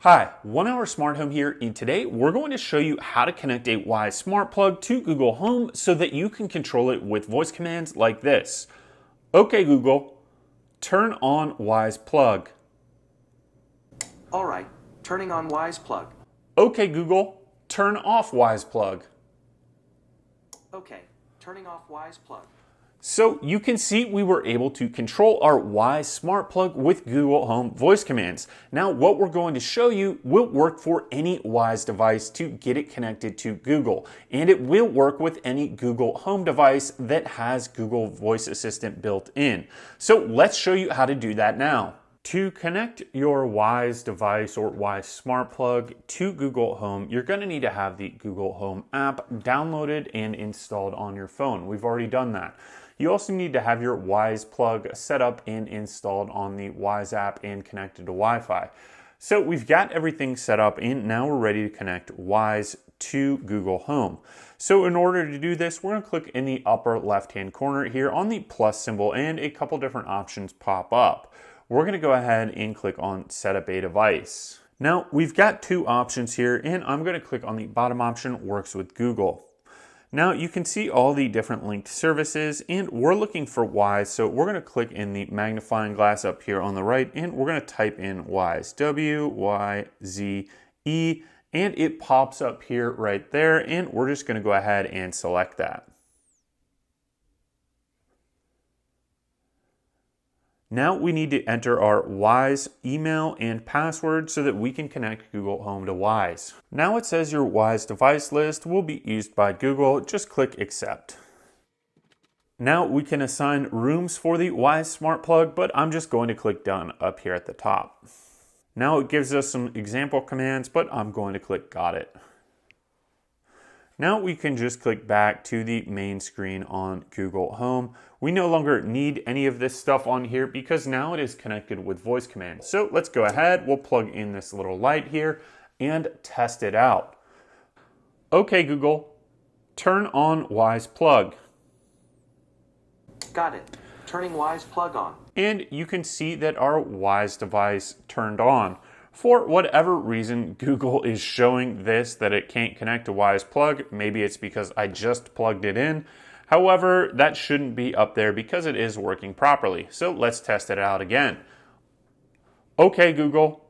Hi, 1 Hour Smart Home here, and today we're going to show you how to connect a Wyze Smart Plug to Google Home so that you can control it with voice commands like this. Okay Google, turn on Wyze Plug. Alright, turning on Wyze Plug. Okay Google, turn off Wyze Plug. Okay, turning off Wyze Plug. So you can see we were able to control our Wyze Smart Plug with Google Home voice commands. Now what we're going to show you will work for any Wyze device to get it connected to Google. And it will work with any Google Home device that has Google Voice Assistant built in. So let's show you how to do that now. To connect your Wyze device or Wyze Smart Plug to Google Home, you're going to need to have the Google Home app downloaded and installed on your phone. We've already done that. You also need to have your Wyze plug set up and installed on the Wyze app and connected to Wi-Fi. So we've got everything set up and now we're ready to connect Wyze to Google Home. So in order to do this, we're going to click in the upper left-hand corner here on the plus symbol and a couple different options pop up. We're going to go ahead and click on Set Up a Device. Now we've got two options here and I'm going to click on the bottom option, Works with Google. Now you can see all the different linked services and we're looking for Wyze, so we're going to click in the magnifying glass up here on the right and we're going to type in Wyze, W-Y-Z-E, and it pops up here right there and we're just going to go ahead and select that. Now we need to enter our Wyze email and password so that we can connect Google Home to Wyze. Now it says your Wyze device list will be used by Google. Just click Accept. Now we can assign rooms for the Wyze Smart Plug, but I'm just going to click Done up here at the top. Now it gives us some example commands, but I'm going to click Got It. Now we can just click back to the main screen on Google Home. We no longer need any of this stuff on here because now it is connected with voice commands. So let's go ahead, we'll plug in this little light here and test it out. Okay Google, turn on Wyze Plug. Got it. Turning Wyze Plug on. And you can see that our Wyze device turned on. For whatever reason, Google is showing this that it can't connect to Wyze Plug. Maybe it's because I just plugged it in. However, that shouldn't be up there because it is working properly. So let's test it out again. Okay, Google,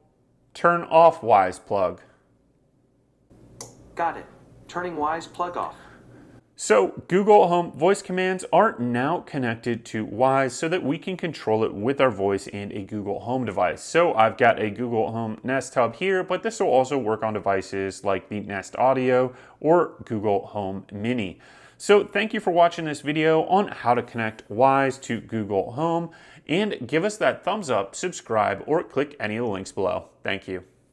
turn off Wyze Plug. Got it. Turning Wyze Plug off. So Google Home voice commands are now connected to Wyze so that we can control it with our voice and a Google Home device. So I've got a Google Home Nest Hub here, but this will also work on devices like the Nest Audio or Google Home Mini. So thank you for watching this video on how to connect Wyze to Google Home, and give us that thumbs up, subscribe, or click any of the links below. Thank you.